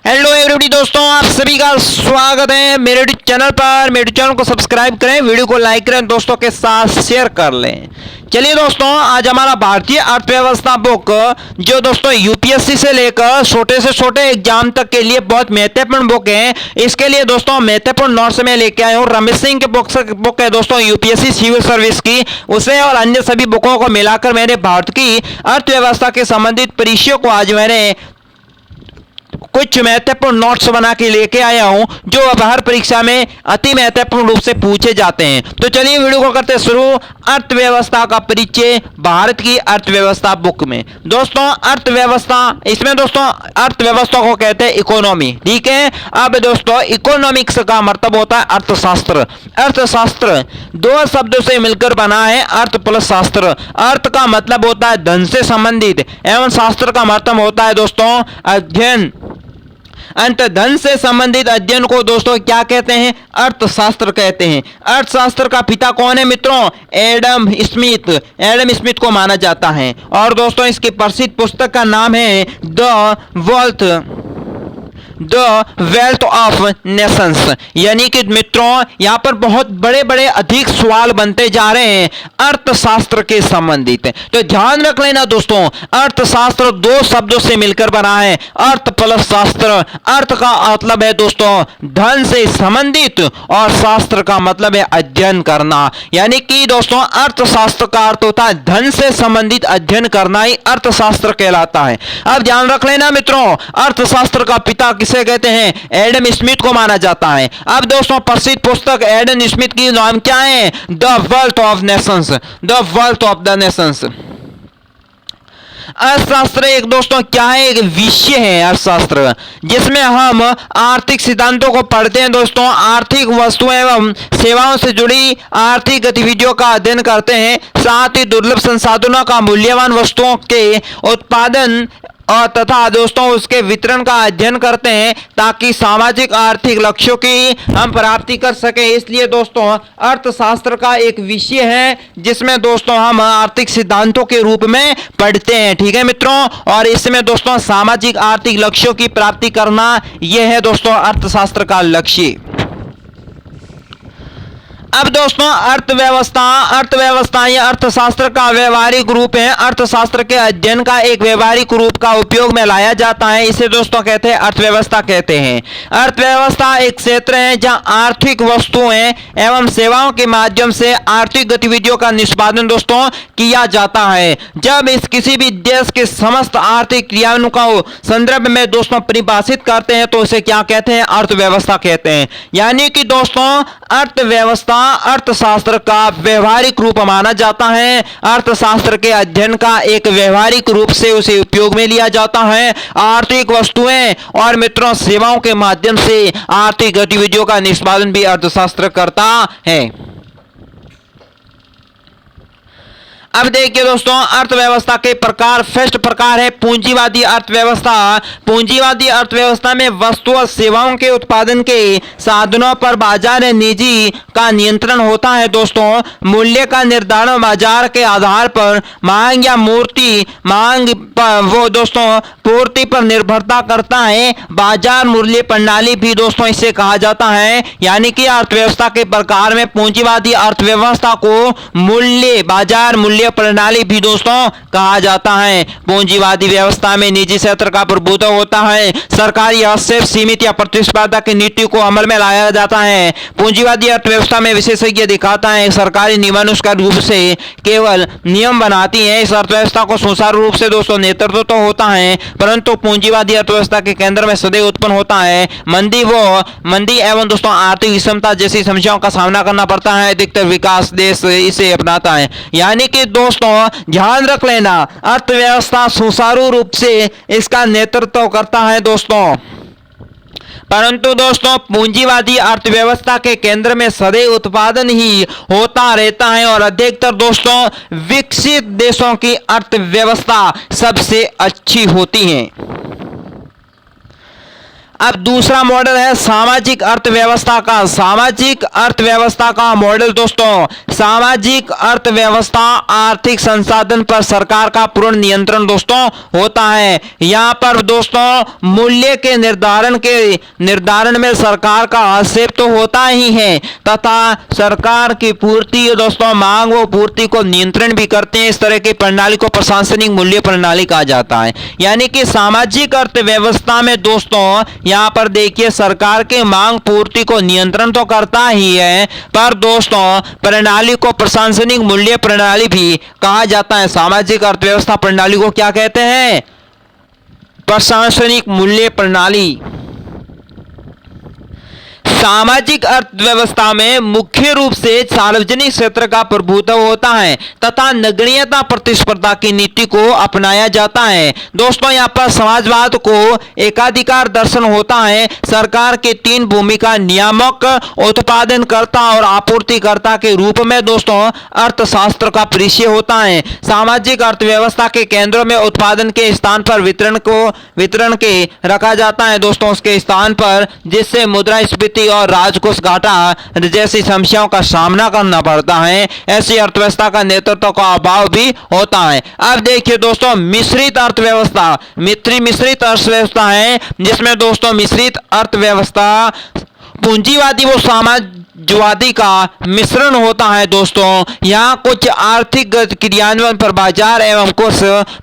Hello everybody दोस्तों, आप सभी का स्वागत है मेरे यूट्यूब चैनल पर। मेरे चैनल को सब्सक्राइब करें, वीडियो को लाइक करें, दोस्तों के साथ शेयर कर लें। चलिए दोस्तों, आज हमारा भारतीय अर्थव्यवस्था बुक जो दोस्तों यूपीएससी से लेकर छोटे से छोटे एग्जाम तक के लिए बहुत महत्वपूर्ण बुक है। इसके लिए दोस्तों महत्वपूर्ण नोट्स में लेके आया हूँ। रमेश सिंह के बुक है दोस्तों यूपीएससी सिविल सर्विस की, उसे और अन्य सभी बुकों को मिलाकर मैंने भारत की अर्थव्यवस्था के संबंधित परिचयों को आज मैंने कुछ महत्वपूर्ण नोट्स बना के लेके आया हूं जो अब हर परीक्षा में अति महत्वपूर्ण रूप से पूछे जाते हैं। तो चलिए वीडियो को करते शुरू। अर्थव्यवस्था का परिचय भारत की अर्थव्यवस्था बुक में। दोस्तों अर्थव्यवस्था, इसमें दोस्तों अर्थव्यवस्था को कहते हैं इकोनॉमी, ठीक है। अब दोस्तों इकोनॉमिक्स का मतलब होता है अर्थशास्त्र। अर्थशास्त्र दो शब्दों से मिलकर बना है, अर्थ प्लस शास्त्र। अर्थ का मतलब होता है धन से संबंधित एवं शास्त्र का मतलब होता है दोस्तों अध्ययन। अंत धन से संबंधित अध्ययन को दोस्तों क्या कहते हैं? अर्थशास्त्र कहते हैं। अर्थशास्त्र का पिता कौन है मित्रों? Adam Smith. एडम स्मिथ को माना जाता है। और दोस्तों इसकी प्रसिद्ध पुस्तक का नाम है द वेल्थ ऑफ नेशंस। यानी कि मित्रों यहां पर बहुत बड़े बड़े अधिक सवाल बनते जा रहे हैं अर्थशास्त्र के संबंधित। तो ध्यान रख लेना दोस्तों, अर्थशास्त्र दो शब्दों से मिलकर बना है, अर्थ प्लस शास्त्र। अर्थ का मतलब है दोस्तों धन से संबंधित और शास्त्र का मतलब है अध्ययन करना। यानी कि दोस्तों अर्थशास्त्र का अर्थ होता है धन से संबंधित अध्ययन करना ही अर्थशास्त्र कहलाता है। अब ध्यान रख लेना मित्रों, अर्थशास्त्र का पिता किसे कहते हैं? एडम स्मिथ को माना जाता है। अब दोस्तों प्रसिद्ध पुस्तक एडम स्मिथ की नाम क्या है? The wealth of Nations. The wealth of the Nations. अर्थशास्त्र एक दोस्तों क्या है? एक विषय है अर्थशास्त्र, जिसमें हम आर्थिक सिद्धांतों को पढ़ते हैं दोस्तों। आर्थिक वस्तुएं एवं सेवाओं से जुड़ी आर्थिक गतिविधियों का अध्ययन करते हैं। साथ ही दुर्लभ संसाधनों का मूल्यवान वस्तुओं के उत्पादन और तथा दोस्तों उसके वितरण का अध्ययन करते हैं ताकि सामाजिक आर्थिक लक्ष्यों की हम प्राप्ति कर सके। इसलिए दोस्तों अर्थशास्त्र का एक विषय है जिसमें दोस्तों हम आर्थिक सिद्धांतों के रूप में पढ़ते हैं, ठीक है मित्रों। और इसमें दोस्तों सामाजिक आर्थिक लक्ष्यों की प्राप्ति करना यह है दोस्तों अर्थशास्त्र का लक्ष्य। अब दोस्तों अर्थव्यवस्था या अर्थशास्त्र का व्यवहारिक रूप है। अर्थशास्त्र के अध्ययन का एक व्यवहारिक रूप का उपयोग में लाया जाता है, इसे दोस्तों कहते हैं अर्थव्यवस्था कहते हैं। अर्थव्यवस्था एक क्षेत्र है जहां आर्थिक वस्तुएं एवं सेवाओं के माध्यम से आर्थिक गतिविधियों का निष्पादन दोस्तों किया जाता है। जब इस किसी भी देश के समस्त आर्थिक क्रियाओं का संदर्भ में दोस्तों परिभाषित करते हैं तो इसे क्या कहते हैं? अर्थव्यवस्था कहते हैं। यानी कि दोस्तों अर्थव्यवस्था अर्थशास्त्र का व्यवहारिक रूप माना जाता है। अर्थशास्त्र के अध्ययन का एक व्यवहारिक रूप से उसे उपयोग में लिया जाता है। आर्थिक वस्तुएं और मित्रों सेवाओं के माध्यम से आर्थिक गतिविधियों का निष्पादन भी अर्थशास्त्र करता है। अब देखिए दोस्तों अर्थव्यवस्था के प्रकार। फर्स्ट प्रकार है पूंजीवादी अर्थव्यवस्था। पूंजीवादी अर्थव्यवस्था में वस्तु और सेवाओं के उत्पादन के साधनों पर बाजार निजी का नियंत्रण होता है दोस्तों। मूल्य का निर्धारण बाजार के आधार पर मांग या मांग पर वो दोस्तों पूर्ति पर निर्भरता करता है। बाजार मूल्य प्रणाली भी दोस्तों इसे कहा जाता है। यानी कि अर्थव्यवस्था के प्रकार में पूंजीवादी अर्थव्यवस्था को बाजार मूल्य प्रणाली भी दोस्तों कहा जाता है। पूंजीवादी व्यवस्था में निजी क्षेत्र का प्रभुत्व होता है। सरकारी हस्तक्षेप सीमित या प्रतिस्पर्धा की नीति को अमल में लाया जाता है। पूंजीवादी अर्थव्यवस्था में विशेषज्ञ दिखाता है सरकारी नियमानुसार रूप से केवल नियम बनाती है। इस अर्थव्यवस्था को सुचारू रूप से दोस्तों नेतृत्व तो होता है, परंतु पूंजीवादी अर्थव्यवस्था के केंद्र में सदैव उत्पन्न होता है मंदी एवं दोस्तों आर्थिक विषमता जैसी समस्याओं का सामना करना पड़ता है। अधिकतर विकास देश इसे अपनाता है। यानी कि दोस्तों ध्यान रख लेना अर्थव्यवस्था सुचारू रूप से इसका नेतृत्व करता है दोस्तों, परंतु दोस्तों पूंजीवादी अर्थव्यवस्था के केंद्र में सदैव उत्पादन ही होता रहता है। और अधिकतर दोस्तों विकसित देशों की अर्थव्यवस्था सबसे अच्छी होती है। अब दूसरा मॉडल है सामाजिक अर्थव्यवस्था का। सामाजिक अर्थव्यवस्था का मॉडल दोस्तों, सामाजिक अर्थव्यवस्था आर्थिक संसाधन पर सरकार का पूर्ण नियंत्रण दोस्तों होता है। यहाँ पर दोस्तों मूल्य के निर्धारण में सरकार का हस्तक्षेप तो होता ही है, तथा सरकार की पूर्ति दोस्तों मांग व पूर्ति को नियंत्रण भी करते हैं। इस तरह की प्रणाली को प्रशासनिक मूल्य प्रणाली कहा जाता है। यानी कि सामाजिक अर्थव्यवस्था में दोस्तों यहाँ पर देखिए सरकार के मांग पूर्ति को नियंत्रण तो करता ही है, पर दोस्तों प्रणाली को प्रशासनिक मूल्य प्रणाली भी कहा जाता है। सामाजिक अर्थव्यवस्था प्रणाली को क्या कहते हैं? प्रशासनिक मूल्य प्रणाली। सामाजिक अर्थव्यवस्था में मुख्य रूप से सार्वजनिक क्षेत्र का प्रभुत्व होता है तथा नगण्यता प्रतिस्पर्धा की नीति को अपनाया जाता है। दोस्तों यहाँ पर समाजवाद को एकाधिकार दर्शन होता है। सरकार की तीन भूमिका नियामक, उत्पादनकर्ता और आपूर्तिकर्ता के रूप में दोस्तों अर्थशास्त्र का परिचय होता है। सामाजिक अर्थव्यवस्था के केंद्रों में उत्पादन के स्थान पर वितरण के रखा जाता है दोस्तों उसके स्थान पर, जिससे मुद्रास्फीति और राजकोष घाटा जैसी समस्याओं का सामना करना पड़ता है। ऐसी अर्थव्यवस्था का नेतृत्व का अभाव भी होता है। अब देखिए दोस्तों मिश्रित अर्थव्यवस्था, मिश्रित अर्थव्यवस्था है जिसमें दोस्तों मिश्रित अर्थव्यवस्था पूंजीवादी व समाजवादी का मिश्रण होता है। दोस्तों यहाँ कुछ आर्थिक क्रियान्वयन पर बाजार एवं कुछ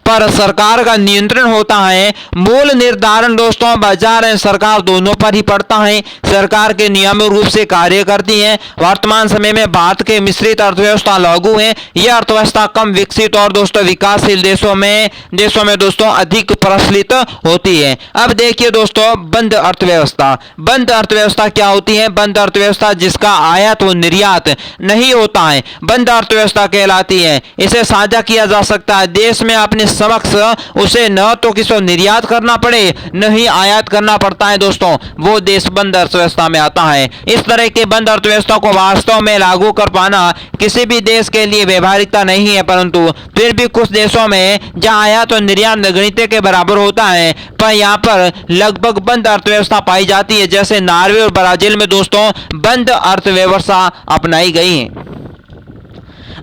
पर सरकार का नियंत्रण होता है। मूल निर्धारण दोस्तों बाजार एवं सरकार दोनों पर ही पड़ता है। सरकार के नियमित रूप से कार्य करती है। वर्तमान समय में भारत के मिश्रित अर्थव्यवस्था लागू है। यह अर्थव्यवस्था कम विकसित और दोस्तों विकासशील देशों में दोस्तों अधिक प्रचलित होती है। अब देखिए दोस्तों बंद अर्थव्यवस्था। बंद अर्थव्यवस्था क्या होती है? बंद अर्थव्यवस्था जिसका आयात व निर्यात नहीं होता है बंद अर्थव्यवस्था कहलाती है। इसे साझा किया जा सकता है देश में अपने समक्ष, उसे न तो किसी निर्यात करना पड़े न ही आयात करना पड़ता है दोस्तों, वो देश बंद अर्थव्यवस्था में आता है। इस तरह के बंद अर्थव्यवस्था को वास्तव में लागू कर पाना किसी भी देश के लिए व्यवहारिकता नहीं है, परंतु फिर भी कुछ देशों में जहां आयात और निर्यात नगण्य के बराबर होता है पर यहाँ पर लगभग बंद अर्थव्यवस्था पाई जाती है। जैसे नॉर्वे और ब्राजील में दोस्तों बंद अर्थव्यवस्था अपनाई गई है।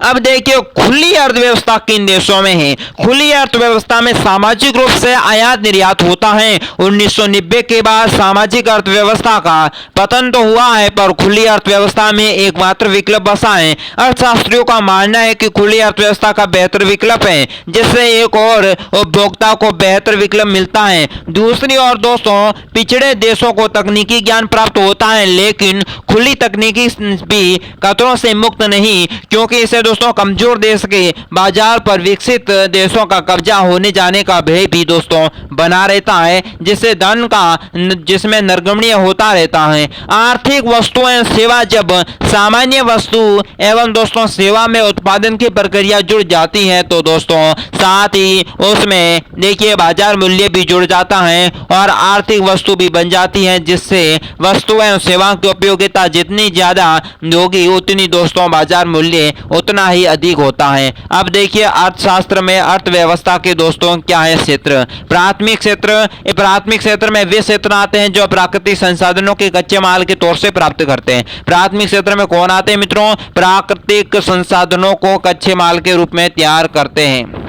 अब देखिए खुली अर्थव्यवस्था किन देशों में है? खुली अर्थव्यवस्था में सामाजिक रूप से आयात निर्यात होता है। 1990 के बाद सामाजिक अर्थव्यवस्था का पतन तो हुआ है, पर खुली अर्थव्यवस्था में एकमात्र विकल्प बचा है। अर्थशास्त्रियों का मानना है कि खुली अर्थव्यवस्था का बेहतर विकल्प है, जिससे एक और उपभोक्ता को बेहतर विकल्प मिलता है। दूसरी ओर दोस्तों पिछड़े देशों को तकनीकी ज्ञान प्राप्त होता है, लेकिन खुली तकनीकी भी खतरों से मुक्त नहीं, क्योंकि इसे दोस्तों कमजोर देश के बाजार पर विकसित देशों का कब्जा होने जाने का भय भी दोस्तों बना रहता है, जिससे धन का जिसमें नगण्य होता रहता है। आर्थिक वस्तुएं सेवा जब सामान्य वस्तु एवं दोस्तों सेवा में उत्पादन की प्रक्रिया जुड़ जाती है तो दोस्तों साथ ही उसमें देखिए बाजार मूल्य भी जुड़ जाता है और आर्थिक वस्तु भी बन जाती है, जिससे वस्तु एवं सेवा की उपयोगिता जितनी ज्यादा होगी उतनी दोस्तों बाजार मूल्य उतना ही अधिक होता है। अब देखिए अर्थशास्त्र में अर्थव्यवस्था के दोस्तों क्या है क्षेत्र? प्राथमिक क्षेत्र। प्राथमिक क्षेत्र में वे क्षेत्र आते हैं जो प्राकृतिक संसाधनों के कच्चे माल के तौर से प्राप्त करते हैं। प्राथमिक क्षेत्र में कौन आते हैं मित्रों? प्राकृतिक संसाधनों को कच्चे माल के रूप में तैयार करते हैं।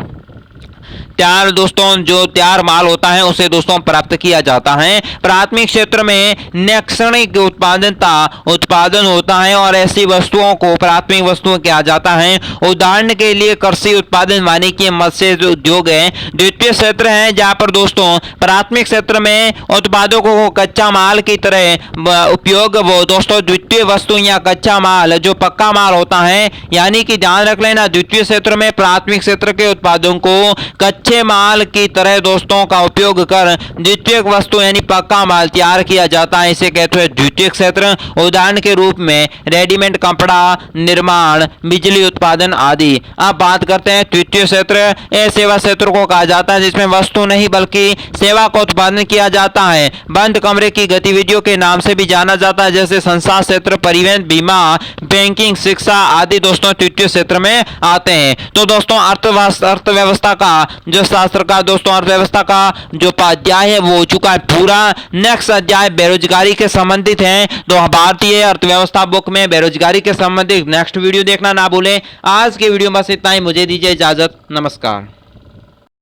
तैयार दोस्तों जो तैयार माल होता है उसे दोस्तों प्राप्त किया जाता है। प्राथमिक क्षेत्र में नैसर्गिक उत्पादन होता है और ऐसी वस्तुओं को प्राथमिक वस्तुओं कहा जाता है। उदाहरण के लिए कृषि उत्पादन, वानिकी, मत्स्य उद्योग है। द्वितीय क्षेत्र है जहाँ पर दोस्तों प्राथमिक क्षेत्र में उत्पादों को कच्चा माल की तरह उपयोग वो दोस्तों द्वितीय वस्तु या कच्चा माल जो पक्का माल होता है, यानी कि ध्यान रख लेना द्वितीय क्षेत्र में प्राथमिक क्षेत्र के उत्पादों को कच्चे माल की तरह दोस्तों का उपयोग कर द्वितीयक वस्तु यानी पक्का माल तैयार किया जाता है। इसे कहते हैं द्वितीय क्षेत्र। उदाहरण के रूप में रेडीमेड कपड़ा निर्माण, बिजली उत्पादन आदि। अब बात करते हैं तृतीय क्षेत्र। सेवा क्षेत्र को कहा जाता है जिसमें वस्तु नहीं बल्कि सेवा का उत्पादन किया जाता है। बंद कमरे की गतिविधियों के नाम से भी जाना जाता है, जैसे संचार क्षेत्र, परिवहन, बीमा, बैंकिंग, शिक्षा आदि दोस्तों तृतीय क्षेत्र में आते हैं। तो दोस्तों अर्थव्यवस्था का जो अर्थशास्त्र का दोस्तों अर्थव्यवस्था का जो अध्याय है वो हो चुका है पूरा। नेक्स्ट अध्याय बेरोजगारी के संबंधित है, तो भारतीय अर्थव्यवस्था बुक में बेरोजगारी के संबंधित नेक्स्ट वीडियो देखना ना भूलें। आज के वीडियो में बस इतना ही, मुझे दीजिए इजाजत, नमस्कार।